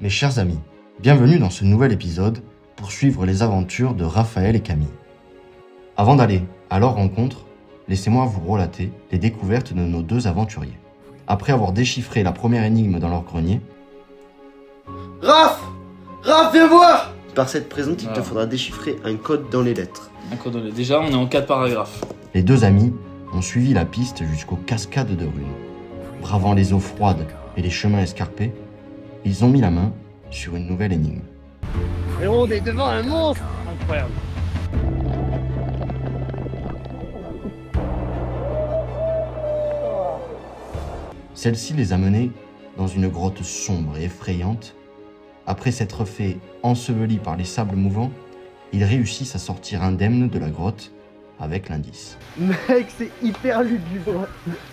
Mes chers amis, bienvenue dans ce nouvel épisode pour suivre les aventures de Raphaël et Camille. Avant d'aller à leur rencontre, laissez-moi vous relater les découvertes de nos deux aventuriers. Après avoir déchiffré la première énigme dans leur grenier... Raph, viens voir! Par cette présente, il te faudra déchiffrer un code dans les lettres. Un code dans les... Déjà, on est en 4 paragraphes. Les deux amis ont suivi la piste jusqu'aux cascades de runes. Bravant les eaux froides et les chemins escarpés, ils ont mis la main sur une nouvelle énigme. Et on est devant un monstre! Incroyable. Celle-ci les a menés dans une grotte sombre et effrayante. Après s'être fait enseveli par les sables mouvants, ils réussissent à sortir indemnes de la grotte avec l'indice. Mec, c'est hyper lugubre.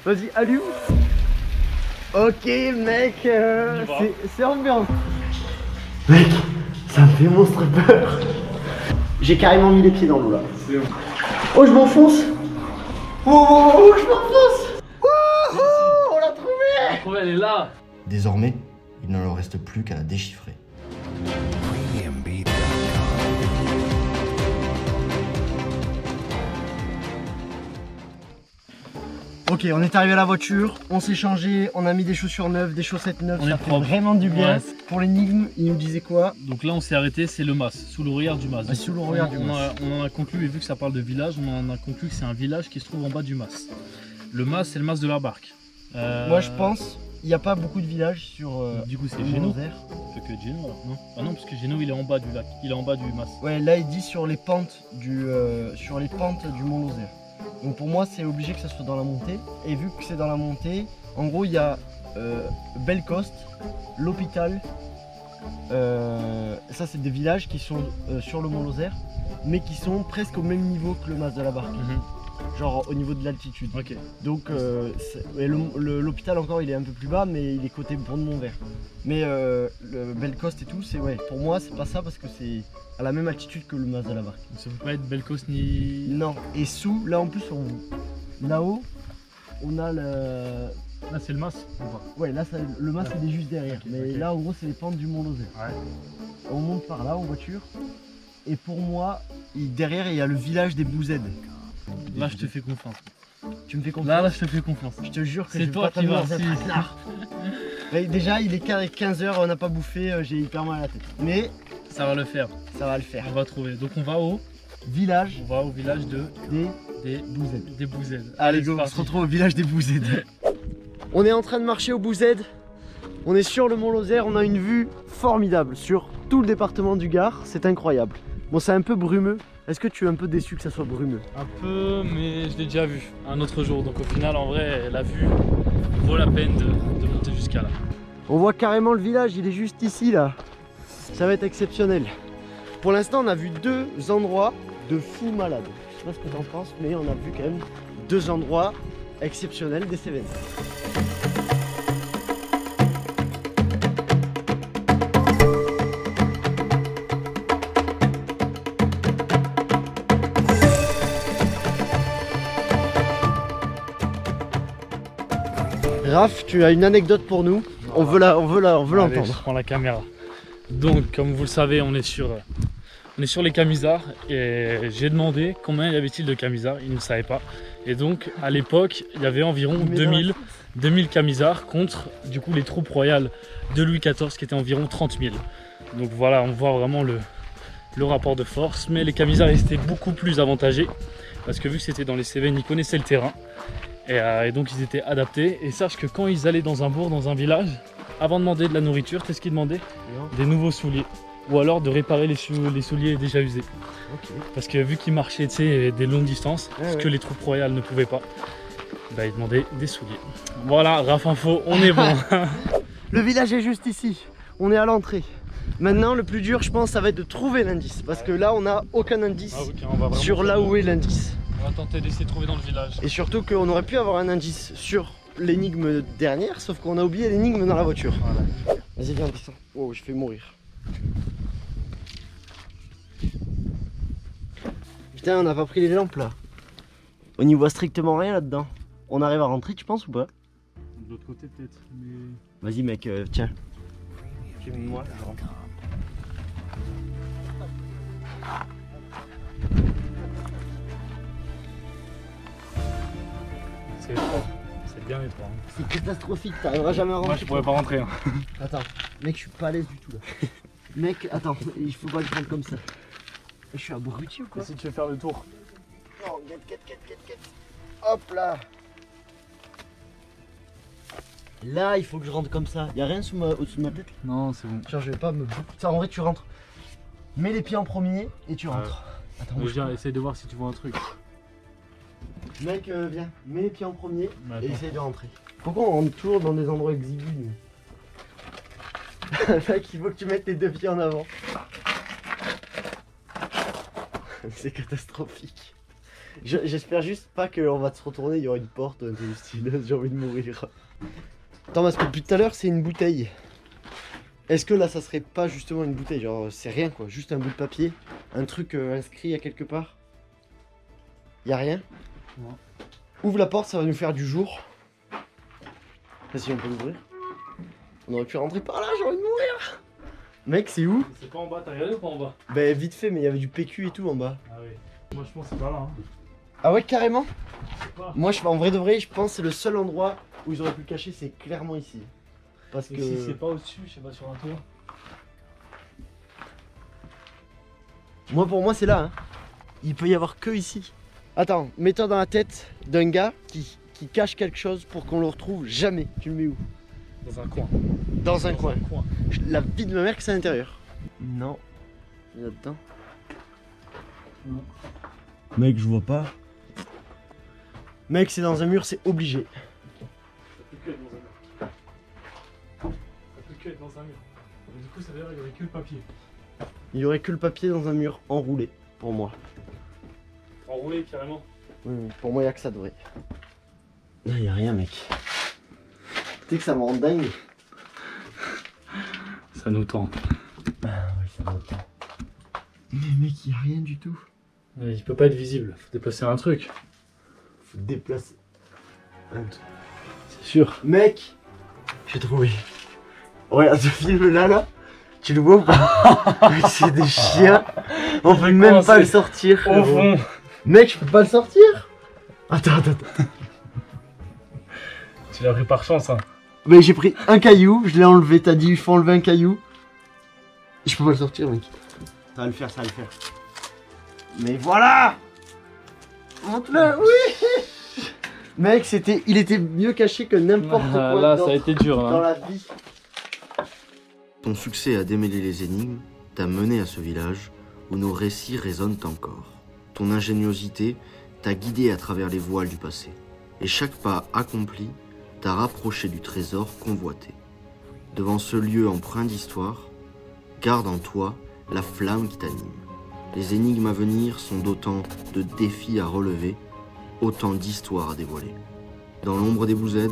Vas-y, allume. Ok, mec, c'est ambiance. Mec, ça me fait monstre peur. J'ai carrément mis les pieds dans l'eau là. Oh, je m'enfonce. Oh, je m'enfonce. Oh, on l'a trouvé. Elle est là. Désormais, il ne leur reste plus qu'à la déchiffrer. Ok, on est arrivé à la voiture, on s'est changé, on a mis des chaussures neuves, des chaussettes neuves, On ça est fait propre. vraiment du bien. Ouais. Pour l'énigme, il nous disait quoi? Donc là, on s'est arrêté, c'est le mas, sous le regard du mas. Ah, sous le regard du mas. On en a conclu, et vu que ça parle de village, on en a conclu que c'est un village qui se trouve en bas du mas. Le mas, c'est le mas de la barque. Moi je pense, il n'y a pas beaucoup de villages sur Du coup, c'est le Géno. Lozère. Fait que Géno, alors, non. Ah non, parce que Géno, il est en bas du lac, il est en bas du mas. Ouais, là il dit sur les pentes du Mont Lozère. Donc pour moi c'est obligé que ça soit dans la montée. Et vu que c'est dans la montée, en gros il y a Bellecoste, l'hôpital. Ça c'est des villages qui sont sur le Mont Lozère, mais qui sont presque au même niveau que le mas de la barque. Genre au niveau de l'altitude. Ok. Donc l'hôpital encore il est un peu plus bas, mais il est côté Pont de Montvert. Mais le Bellecoste et tout, c'est ouais, pour moi c'est pas ça parce que c'est à la même altitude que le mas de la barque. Donc ça peut pas être Bellecoste ni... Non, et sous, là en plus là-haut, on a le... Là, c'est le mas ou pas? Ouais, là le mas il est juste derrière, Ok, mais ok. là en gros c'est les pentes du Mont Lozère. Ouais. On monte par là en voiture, et pour moi, derrière il y a le village des Bouzèdes. Là, je te fais confiance. Tu me fais confiance? Là, je te fais confiance. Je te jure que C'est je vais toi pas qui t'amener vas, dans un si. traquenard. Mais déjà il est 15h, on n'a pas bouffé, j'ai hyper mal à la tête. Mais Ça va le faire. ça va le faire. On va trouver. Donc on va au Village village des des Bouzèdes. Bouzèdes. Allez go, on parti. se retrouve au village des Bouzèdes. On est en train de marcher au Bouzèdes. On est sur le Mont Lozère, on a une vue formidable sur tout le département du Gard, c'est incroyable. Bon, c'est un peu brumeux. Est-ce que tu es un peu déçu que ça soit brumeux? Un peu, mais je l'ai déjà vu un autre jour. Donc au final, en vrai, la vue vaut la peine de monter jusqu'à là. On voit carrément le village, il est juste ici là. Ça va être exceptionnel. Pour l'instant, on a vu deux endroits de fous malades. Je sais pas ce que t'en penses, mais on a vu quand même deux endroits exceptionnels des Cévennes. Raph, tu as une anecdote pour nous. On veut Allez, je l'entendre. prends la caméra. Donc, comme vous le savez, on est sur les camisards et j'ai demandé combien y avait-il de camisards. Ils ne savaient pas. Et donc, à l'époque, il y avait environ 2000 camisards contre du coup les troupes royales de Louis XIV qui étaient environ 30 000. Donc voilà, on voit vraiment le rapport de force. Mais les camisards étaient beaucoup plus avantagés parce que vu que c'était dans les Cévennes, ils connaissaient le terrain. Et donc ils étaient adaptés. Et sache que quand ils allaient dans un bourg, dans un village, avant de demander de la nourriture, qu'est-ce qu'ils demandaient? Des nouveaux souliers. Ou alors de réparer les souliers déjà usés. Ok. Parce que vu qu'ils marchaient des longues distances, ce que les troupes royales ne pouvaient pas, bah, ils demandaient des souliers. Voilà, Raph Info, on est bon. Le village est juste ici. On est à l'entrée. Maintenant, le plus dur, je pense, ça va être de trouver l'indice. Parce que là, on n'a aucun indice Ah, ok, on va vraiment sur là où est l'indice. On va tenter d'essayer de trouver dans le village. Et surtout qu'on aurait pu avoir un indice sur l'énigme dernière, sauf qu'on a oublié l'énigme dans la voiture. Voilà. Vas-y, viens, descends. Oh, je fais mourir. Putain, on n'a pas pris les lampes là. On n'y voit strictement rien là-dedans. On arrive à rentrer, tu penses ou pas? De l'autre côté peut-être, mais... Vas-y mec, tiens. Ok. Suis-moi, je rentre. C'est étroit. C'est bien étroit. Hein. C'est catastrophique, t'arriveras jamais à rentrer. Moi je pourrais pas rentrer. Hein. Attends, mec, je suis pas à l'aise du tout là. Mec, attends, il faut pas que je rentre comme ça. Je suis abruti ou quoi? Si tu veux faire le tour. Non, get. Hop là. Là, il faut que je rentre comme ça. Y'a rien au-dessus de ma tête? Non, c'est bon. Genre, je vais pas me. Ça, en vrai, tu rentres. Mets les pieds en premier et tu rentres. Attends, Je veux dire, essaye de voir si tu vois un truc. mec, viens, mets les pieds en premier Mais et attends. essaye de rentrer. Pourquoi on rentre toujours dans des endroits exigus nous? Mec, il faut que tu mettes tes deux pieds en avant. C'est catastrophique. J'espère juste pas qu'on va se retourner, il y aura une porte, un truc du style, j'ai envie de mourir. Attends, parce que depuis tout à l'heure, c'est une bouteille. Est-ce que là, ça serait pas justement une bouteille? Genre, c'est rien quoi, juste un bout de papier, un truc inscrit à quelque part. Y a rien? Non. Ouvre la porte, ça va nous faire du jour. Si on peut l'ouvrir. On aurait pu rentrer par là, j'ai envie de mourir. Mec, c'est où? C'est pas en bas, t'as regardé ou pas en bas? Bah vite fait, mais il y avait du PQ et tout en bas. Ah oui. Moi je pense que c'est pas là. Hein. Ah ouais, carrément? Je sais pas. Moi, en vrai de vrai, je pense que c'est le seul endroit où ils auraient pu le cacher, c'est clairement ici. Parce Et que... si c'est pas au-dessus, je sais pas, sur un toit. Moi, pour moi, c'est là. Hein. Il peut y avoir que ici. Attends, mets-toi dans la tête d'un gars qui cache quelque chose pour qu'on le retrouve jamais. Tu le mets où? Dans un coin. Dans un coin. coin. La vie de ma mère que c'est à l'intérieur. Non. Il y en a dedans. Non. Mec, je vois pas. Mec, c'est dans un mur, c'est obligé. Ça peut que être dans un mur. Ça peut que être dans un mur. Mais du coup, ça veut dire qu'il y aurait que le papier. Il y aurait que le papier dans un mur enroulé, pour moi. Enroulé carrément. Oui, pour moi, il n'y a que ça de vrai. Là, il n'y a rien, mec. Tu sais que ça me rend dingue. Ça nous tente. Ah oui, ça me tend. Mais mec, il n'y a rien du tout. Il peut pas être visible, faut déplacer un truc. Faut déplacer. Un truc. C'est sûr. Mec, j'ai trouvé. Regarde ce film là. Tu le vois ou pas? Mec, c'est des chiens. On peut même pas le sortir. Au fond. Mec, je peux pas le sortir. Attends. Tu l'as pris par chance, hein. Mais j'ai pris un caillou, je l'ai enlevé. T'as dit il faut enlever un caillou. Je peux pas le sortir, mec. Ça va le faire. Mais voilà. Montre-le, oui. Mec, il était mieux caché que n'importe quoi. Là, ça a été dur. dans Là. la vie. Ton succès à démêler les énigmes t'a mené à ce village où nos récits résonnent encore. Ton ingéniosité t'a guidé à travers les voiles du passé. Et chaque pas accompli t'a rapproché du trésor convoité. Devant ce lieu empreint d'histoire, garde en toi la flamme qui t'anime. Les énigmes à venir sont d'autant de défis à relever, autant d'histoires à dévoiler. Dans l'ombre des Bouzèdes,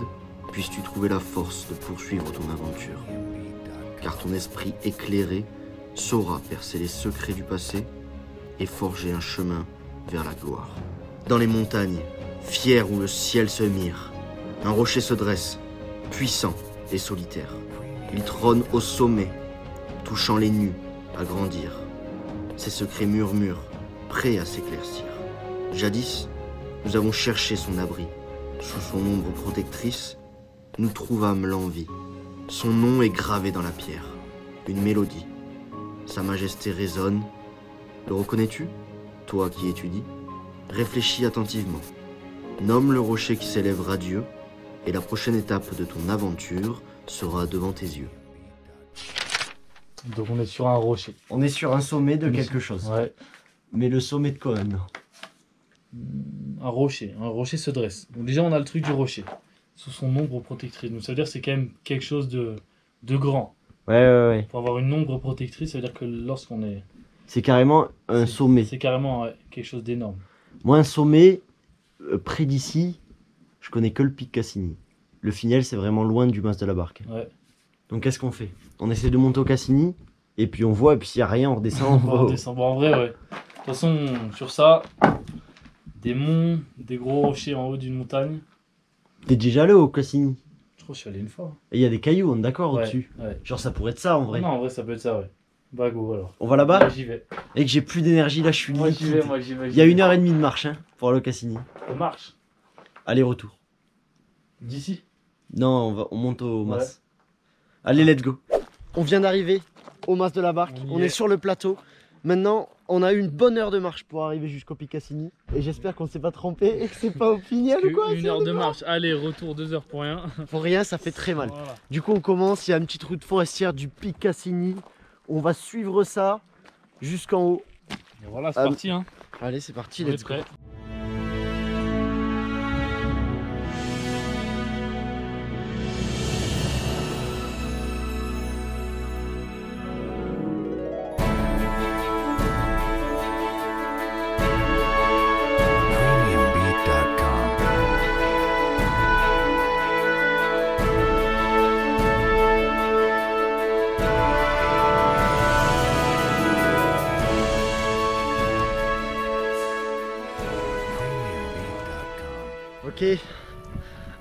puisses-tu trouver la force de poursuivre ton aventure. Car ton esprit éclairé saura percer les secrets du passé et forger un chemin vers la gloire. Dans les montagnes, fières où le ciel se mire, un rocher se dresse, puissant et solitaire. Il trône au sommet, touchant les nus à grandir. Ses secrets murmurent, prêts à s'éclaircir. Jadis, nous avons cherché son abri. Sous son ombre protectrice, nous trouvâmes l'envie. Son nom est gravé dans la pierre, une mélodie. Sa majesté résonne. Le reconnais-tu, toi qui étudies? Réfléchis attentivement. Nomme le rocher qui s'élève radieux, et la prochaine étape de ton aventure sera devant tes yeux. Donc on est sur un rocher. On est sur un sommet de quelque chose. Ouais. Mais le sommet de quoi maintenant? Un rocher se dresse. Donc déjà on a le truc du rocher, sous son ombre protectrice. Donc ça veut dire que c'est quand même quelque chose de grand. Ouais. Pour avoir une ombre protectrice, ça veut dire que lorsqu'on est... C'est carrément un sommet. C'est carrément quelque chose d'énorme. Moi, un sommet près d'ici, je connais que le pic Cassini. Le Finiel, c'est vraiment loin du mas de la barque. Ouais. Donc qu'est-ce qu'on fait? On essaie de monter au Cassini, et puis on voit, et puis s'il n'y a rien, on redescend. On redescend. Bon, en vrai, ouais. De toute façon, sur ça, des monts, des gros rochers en haut d'une montagne. T'es déjà allé au Cassini? Je crois que je suis allé une fois. Et il y a des cailloux, on est d'accord Ouais, au-dessus. ouais. Genre ça pourrait être ça en vrai. Non, en vrai, ça peut être ça, ouais. Bah, go alors. On va là-bas Moi, j'y vais. et que j'ai plus d'énergie là, je suis Moi, j'y liquide. vais, moi, j'y vais. Il y a 1h30 de marche hein, pour aller au Cassini. On marche. Aller-retour. D'ici. Non, on monte au mas. Allez, let's go. On vient d'arriver au mas de la barque. On est sur le plateau. Maintenant, on a eu une bonne heure de marche pour arriver jusqu'au Pic Cassini. Et j'espère qu'on ne s'est pas trompé et que c'est pas au Pignol ou quoi. Une heure de marche, aller, retour, 2 heures pour rien. Pour rien, ça fait très mal. Voilà. Du coup, on commence. Il y a une petite route forestière du Pic Cassini. On va suivre ça jusqu'en haut. Et voilà, c'est parti. Hein. Allez, c'est parti. On est Let's go. prêt. Ok,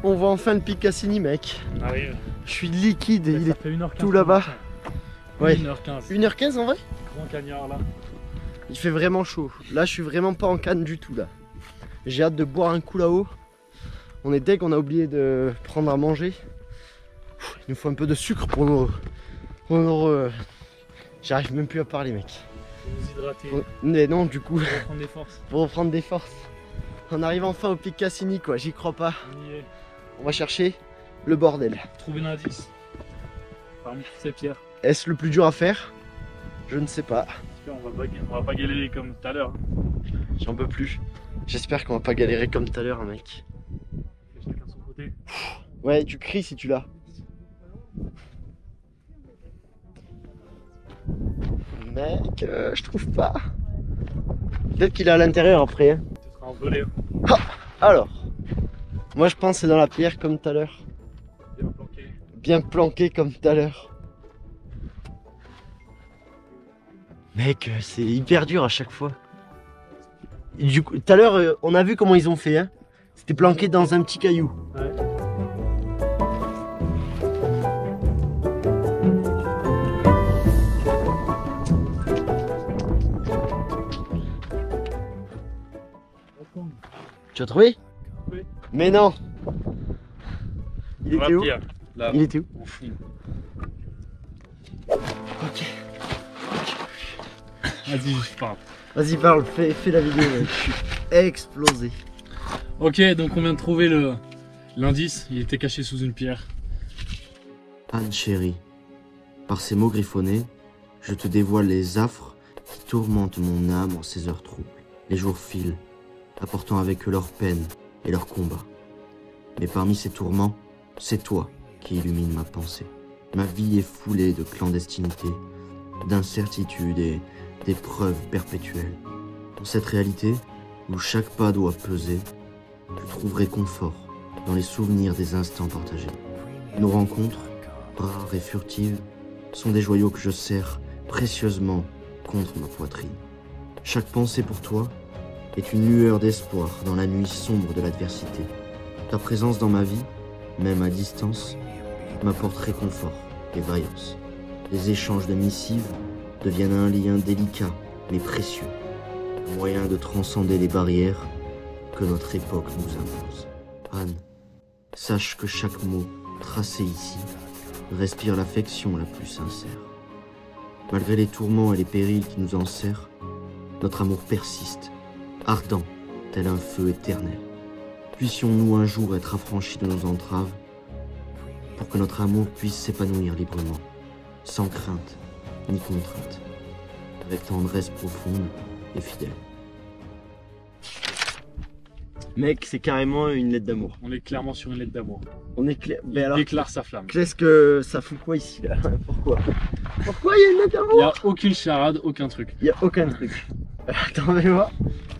on voit enfin le Pic Cassini, mec. On arrive. Je suis liquide et il Ça est fait 1h15. tout là-bas. Ouais. 1h15. 1h15 en vrai. Grand cagnard là. Il fait vraiment chaud. Là, je suis vraiment pas en canne du tout là. J'ai hâte de boire un coup là-haut. On est dès qu'on a oublié de prendre à manger. Il nous faut un peu de sucre pour nos. J'arrive même plus à parler, mec. Faut nous hydrater. Mais non, du coup, Pour prendre des forces. pour reprendre des forces. On arrive enfin au Pic Cassini, quoi. J'y crois pas. On y est. On va chercher le bordel. Trouver un indice. Parmi toutes ces pierres. Est-ce le plus dur à faire? Je ne sais pas. On va pas galérer comme tout à l'heure. J'en peux plus. J'espère qu'on va pas galérer comme tout à l'heure, mec. Chacun de son côté. Ouais, tu cries si tu l'as. Mec, je trouve pas. Peut-être qu'il est à l'intérieur après. Hein. Ce sera envolé. Alors, moi je pense que c'est dans la pierre comme tout à l'heure. Bien planqué. Bien planqué comme tout à l'heure. Mec, c'est hyper dur à chaque fois. Et du coup, tout à l'heure, on a vu comment ils ont fait. Hein. C'était planqué dans un petit caillou. Ouais. Tu as trouvé? Oui. Mais non. Il était où? Là, Il était où? on fouille. Ok. Vas-y, je parle. Vas-y, parle, fais la vidéo, mec. Je suis explosé. Ok, donc on vient de trouver l'indice. Il était caché sous une pierre. Anne chérie, par ces mots griffonnés, je te dévoile les affres qui tourmentent mon âme en ces heures troubles. Les jours filent, apportant avec eux leurs peines et leurs combats. Mais parmi ces tourments, c'est toi qui illumine ma pensée. Ma vie est foulée de clandestinité, d'incertitude et d'épreuves perpétuelles. Dans cette réalité, où chaque pas doit peser, je trouverai confort dans les souvenirs des instants partagés. Nos rencontres, rares et furtives, sont des joyaux que je serre précieusement contre ma poitrine. Chaque pensée pour toi est une lueur d'espoir dans la nuit sombre de l'adversité. Ta présence dans ma vie, même à distance, m'apporte réconfort et vaillance. Les échanges de missives deviennent un lien délicat mais précieux, un moyen de transcender les barrières que notre époque nous impose. Anne, sache que chaque mot tracé ici respire l'affection la plus sincère. Malgré les tourments et les périls qui nous enserrent, notre amour persiste, ardent tel un feu éternel. Puissions-nous un jour être affranchis de nos entraves pour que notre amour puisse s'épanouir librement, sans crainte ni contrainte, avec tendresse profonde et fidèle. Mec, c'est carrément une lettre d'amour. On est clairement sur une lettre d'amour. On est clair. Il Mais alors, déclare sa flamme. qu'est-ce que ça fout quoi ici là? Pourquoi? Pourquoi il y a une lettre Il n'y d'amour? a aucune charade, aucun truc. Il y a aucun truc. Attends, mais moi.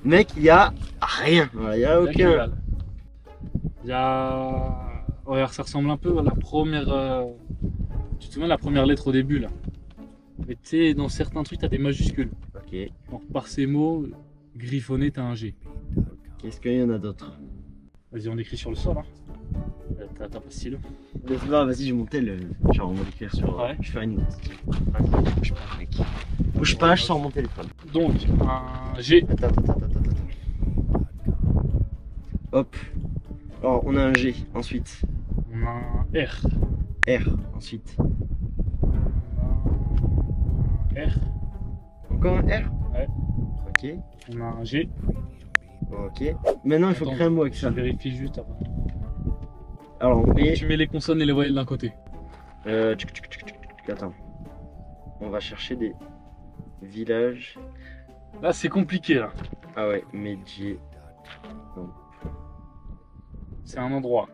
Mec, il y a rien. Voilà, il y a Il y a aucun. que dalle. Il y a. Regarde, ça ressemble un peu à la première. Tu te souviens de la première lettre au début là? Mais tu sais, dans certains trucs, t'as des majuscules. Ok. Donc par ces mots, griffonné, t'as un G. Qu'est-ce qu'il y en a d'autre? Vas-y, on écrit sur le sol. Hein. t'as pas stylo. Non, vas-y, je montais le. Genre, on va l'écrire sur. Ouais. Je fais une note. Vas-y, bouge pas, mec. Bouge pas, je sors mon téléphone. Donc, un G. Attends. Hop. Alors, on a un G, ensuite. On a un R. R, ensuite. On a un R. Encore un R? Ouais. Ok. On a un G. Ok. Maintenant, il faut Attends, créer un mot avec Je ça. vérifie juste avant. Alors, on met. Tu mets les consonnes et les voyelles d'un côté. Attends. On va chercher des villages. Là, c'est compliqué, là. Ah ouais, Médié. C'est un endroit.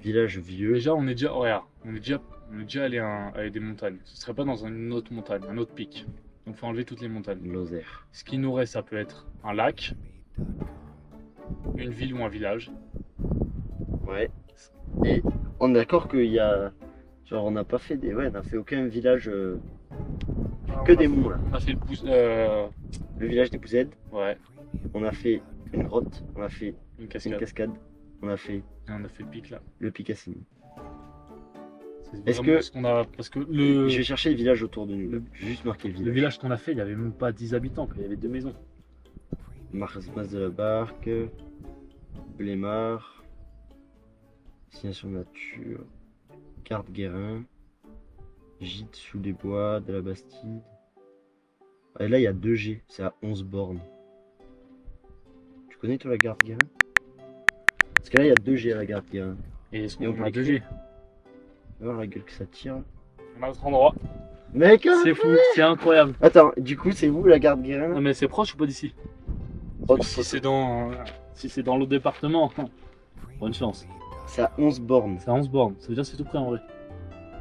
Village vieux. Déjà, on est déjà. Regarde, on est déjà allé à des montagnes. Ce serait pas dans une autre montagne, un autre pic. Donc, faut enlever toutes les montagnes. Lozère. Ce qui nous reste, ça peut être un lac, une ville ou un village. Ouais. Et on est d'accord qu'il y a. Genre, on n'a pas fait des. Ouais, on n'a fait aucun village. Que des monts là. On a fait Le village des Bouzèdes. ouais, On a fait une grotte. On a fait une une cascade. cascade. On a fait Et on a fait le pic là. le Picassini. C'est Est-ce vraiment que- ce qu'on a. Parce que le, Je vais chercher les villages autour de nous. Le- Je vais juste marquer le le village. village qu'on a fait, il n'y avait même pas 10 habitants, quoi. Il y avait 2 maisons. Mas de la Barque. Blémard. Destination nature. Carte Guérin. Gîte sous les bois de la Bastide. Et là, il y a 2G. C'est à 11 bornes. Tu connais toi la Garde Guérin? Parce que là, il y a 2G à la Garde Guérin. Et est-ce Et on qu'on peut a 2G? Alors la gueule que ça tire. On a notre endroit. Mec, C'est fou, c'est incroyable. Attends, du coup, c'est où la Garde Guérin Non là? mais c'est proche ou pas d'ici? Autre Si photo. c'est dans l'autre département, bonne chance. C'est à 11 bornes. C'est à 11 bornes, ça veut dire que c'est tout près en vrai.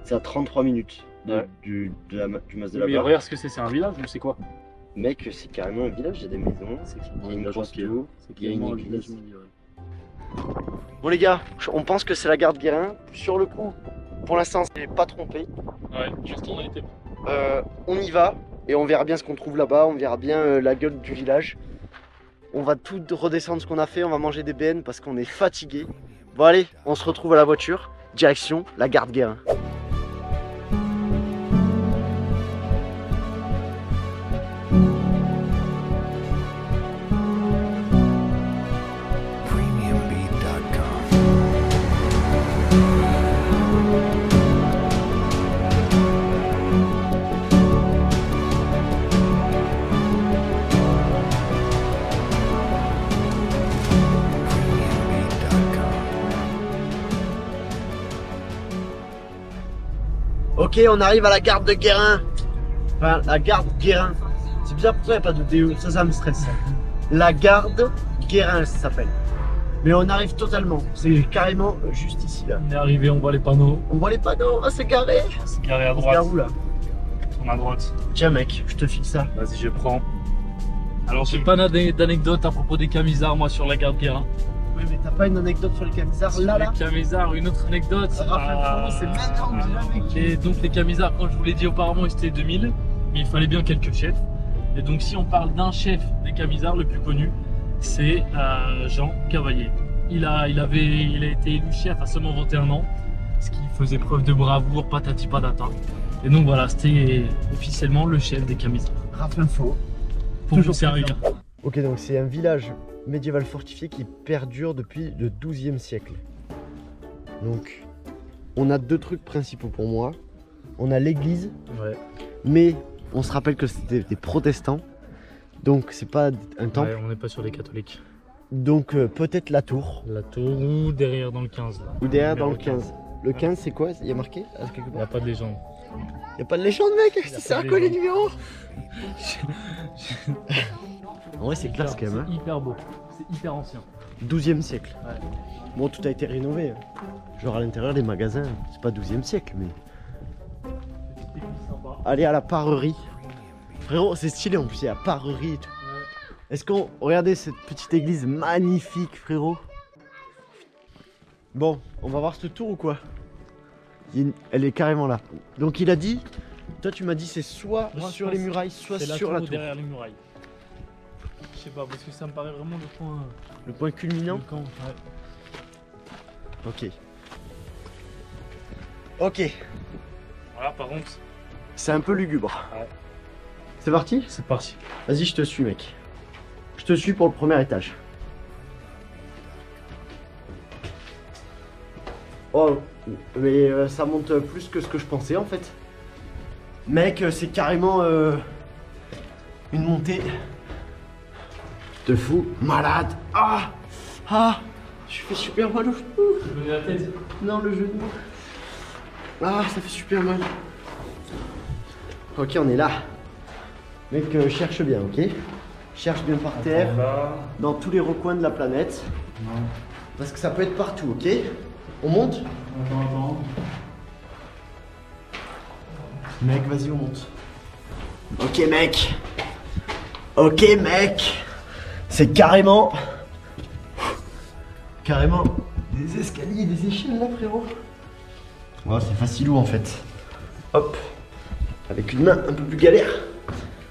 C'est à 33 minutes Ouais. du Mas de la Mais Barque. regarde ce que c'est un village ou c'est quoi? Mec, c'est carrément un village, il y a des maisons. C'est Il y a une grosse tour. C'est il y a une carrément un église. village milieu, ouais. Bon les gars, on pense que c'est la Garde Guérin. Sur le coup, pour l'instant, c'est pas trompé. Ouais, juste on a été. On y va et on verra bien ce qu'on trouve là-bas. On verra bien la gueule du village. On va tout redescendre ce qu'on a fait. On va manger des BN parce qu'on est fatigué. Bon allez, on se retrouve à la voiture. Direction la Garde Guérin. Premiumbeat.com. Ok, on arrive à la Garde de Guérin. Enfin, la Garde Guérin. C'est bizarre pourquoi il n'y a pas de DE. Ça me stresse. Ça. La Garde Guérin, ça s'appelle. Mais on arrive totalement. C'est carrément juste ici là. On est arrivé, on voit les panneaux. On voit les panneaux, on va se garer. On s'est garé à On se droite. gare où là? On est à droite. Tiens mec, je te file ça. Vas-y, je prends. Alors, j'ai pas d'anecdote à propos des camisards, moi, sur la Garde Guérin. Oui mais t'as pas une anecdote sur les camisards Sur là là? les camisards, une autre anecdote. Raphaël, c'est maintenant que tu l'as vécu. Et donc, les camisards, comme je vous l'ai dit auparavant, ils étaient 2000. Mais il fallait bien quelques chefs. Et donc, si on parle d'un chef des camisards, le plus connu, c'est Jean Cavalier. Il a été élu chef à seulement 21 ans, ce qui faisait preuve de bravoure, patati patata. Et donc voilà, c'était officiellement le chef des camisards. Raph Info. Pour Toujours vous servir. Ok, donc c'est un village médiéval fortifié qui perdure depuis le XIIe siècle. Donc, on a deux trucs principaux pour moi. On a l'église, Ouais. mais on se rappelle que c'était des protestants. Donc, c'est pas un temple. Ouais, on n'est pas sur les catholiques. Donc, peut-être la tour. La tour ou derrière dans le 15 là. Ou derrière dans le Numéro 15. Le 15, c'est quoi? Il y a marqué quelque Il n'y a part? pas de légende. Y a pas de légende, mec? Y a C'est pas à de quoi les légende. numéros? En vrai, c'est classe quand même. C'est hyper beau. C'est hyper ancien. 12e siècle. Ouais. Bon, tout a été rénové. Genre à l'intérieur des magasins, c'est pas 12e siècle, mais. Petite église sympa. Aller à la parerie. Frérot, c'est stylé en plus, il y a la parerie et tout. Ouais. Est-ce qu'on. Regardez cette petite église magnifique, frérot. Bon, on va voir ce tour ou quoi? Elle est carrément là. Donc il a dit. Toi, tu m'as dit c'est soit Moi, je sur pense les murailles, soit C'est sur la ou tour. derrière les murailles. Je sais pas, parce que ça me paraît vraiment le point. Le point culminant. Le camp, ouais. Ok. Ok, Voilà, par contre, c'est un peu lugubre. Ouais. C'est parti? c'est parti. Vas-y, je te suis, mec. Je te suis pour le premier étage. Oh, mais ça monte plus que ce que je pensais en fait. Mec, c'est carrément une montée de fou, malade. Ah, ah, je fais super mal au genou. Je la tête. Non, le genou. Ah, ça fait super mal. Ok, on est là. Mec, cherche bien, ok? Cherche bien par terre, Là. dans tous les recoins de la planète. Non. Parce que ça peut être partout, ok? On monte? Attends. Mec, vas-y, on monte. Ok, mec. Ok, mec. C'est carrément des escaliers, des échelles là, frérot. Ouais, c'est facilou en fait. Hop. Avec une main un peu plus galère.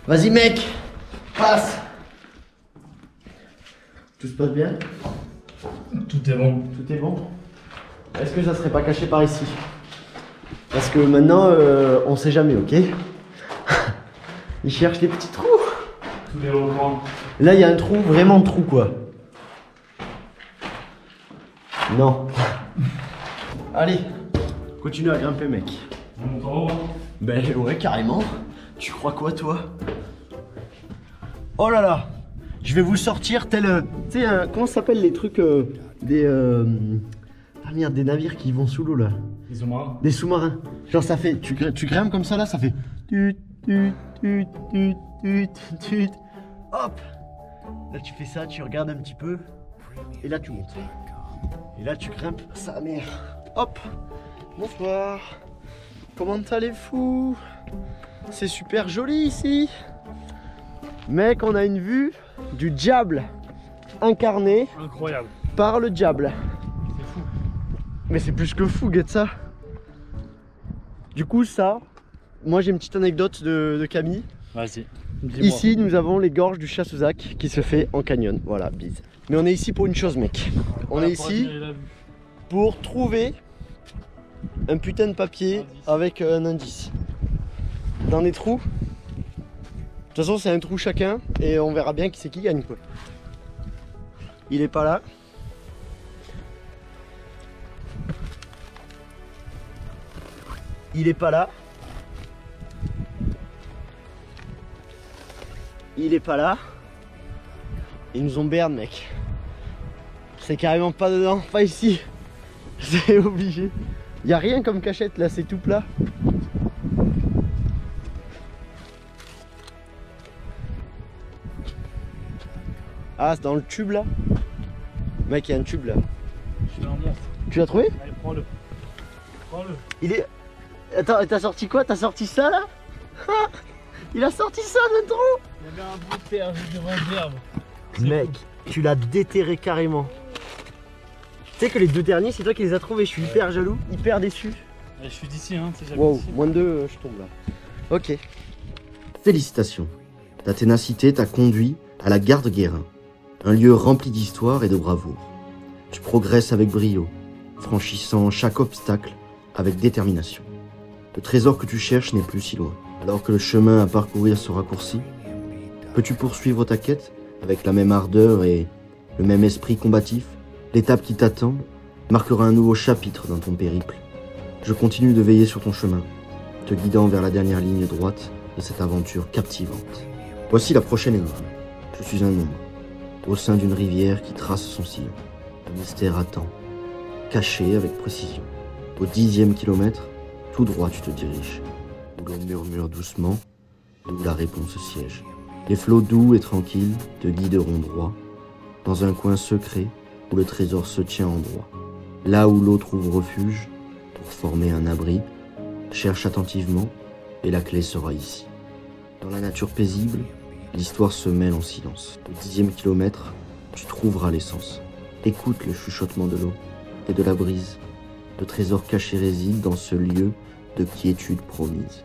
Vas-y, mec. Passe. Tout se passe bien? Tout est bon. Tout est bon? Est-ce que ça serait pas caché par ici? Parce que maintenant, on sait jamais, ok? Il cherche les petits trous. Tous les recoins. Là, il y a un trou, vraiment trou, quoi. Non. Allez, continue à grimper, mec. On monte en haut. Hein. Ben ouais, carrément. Tu crois quoi, toi? Oh là là. Je vais vous sortir tel... tu sais, comment ça s'appelle les trucs des... ah merde, des navires qui vont sous l'eau, là. Les sous-marins. Des sous-marins. Genre ça fait... Tu grimpes comme ça, là, ça fait... Tut, tut, tut, tut, tut, tut. Hop. Là, tu fais ça, tu regardes un petit peu. Et là, tu montes. Et là, tu grimpes. Sa mère. Hop. Bonsoir. Comment allez fous? C'est super joli ici. Mec, on a une vue du diable incarné Incroyable. par le diable. C'est fou. Mais c'est plus que fou, get ça. Du coup, ça, moi j'ai une petite anecdote de Camille. Vas-y. Dis-moi. Ici, nous avons les gorges du Chassezac qui se fait en canyon. Voilà, bise. Mais on est ici pour une chose, mec. On Voilà, est pour ici admirer la vue. pour trouver un putain de papier Indice. avec un indice. Dans les trous. De toute façon, c'est un trou chacun et on verra bien qui c'est qui gagne, quoi. Il est pas là. Il est pas là. Il est pas là. Ils nous ont berne, mec. C'est carrément pas dedans, pas ici. C'est obligé. Y a rien comme cachette là, c'est tout plat. Ah, c'est dans le tube là. Mec, il y a un tube là. Je suis un monstre. Tu l'as trouvé? Allez, prends-le. Prends-le. Il est... Attends, t'as sorti quoi? T'as sorti ça là? Il a sorti ça d'un trou. Il y avait un bout de terre, du rang d'herbe. Mec, tu l'as déterré carrément. Tu sais que les deux derniers, c'est toi qui les as trouvés. Je suis hyper jaloux, hyper déçu. Je suis d'ici, hein. Tu sais, j'habite Wow, ici. moins de 2, je tombe là. Ok. Félicitations. Ta ténacité t'a conduit à la Garde Guérin, un lieu rempli d'histoire et de bravoure. Tu progresses avec brio, franchissant chaque obstacle avec détermination. Le trésor que tu cherches n'est plus si loin. Alors que le chemin à parcourir se raccourcit, peux-tu poursuivre ta quête avec la même ardeur et le même esprit combatif? L'étape qui t'attend marquera un nouveau chapitre dans ton périple. Je continue de veiller sur ton chemin, te guidant vers la dernière ligne droite de cette aventure captivante. Voici la prochaine énigme. Je suis un nombre, au sein d'une rivière qui trace son sillon. Le mystère attend, caché avec précision. Au 10e kilomètre, tout droit tu te diriges, où l'on murmure doucement, d'où la réponse siège. Les flots doux et tranquilles te guideront droit, dans un coin secret où le trésor se tient en droit. Là où l'eau trouve refuge, pour former un abri, cherche attentivement, et la clé sera ici. Dans la nature paisible, l'histoire se mêle en silence. Au 10e kilomètre, tu trouveras l'essence. Écoute le chuchotement de l'eau et de la brise. Le trésor caché réside dans ce lieu de quiétude promise.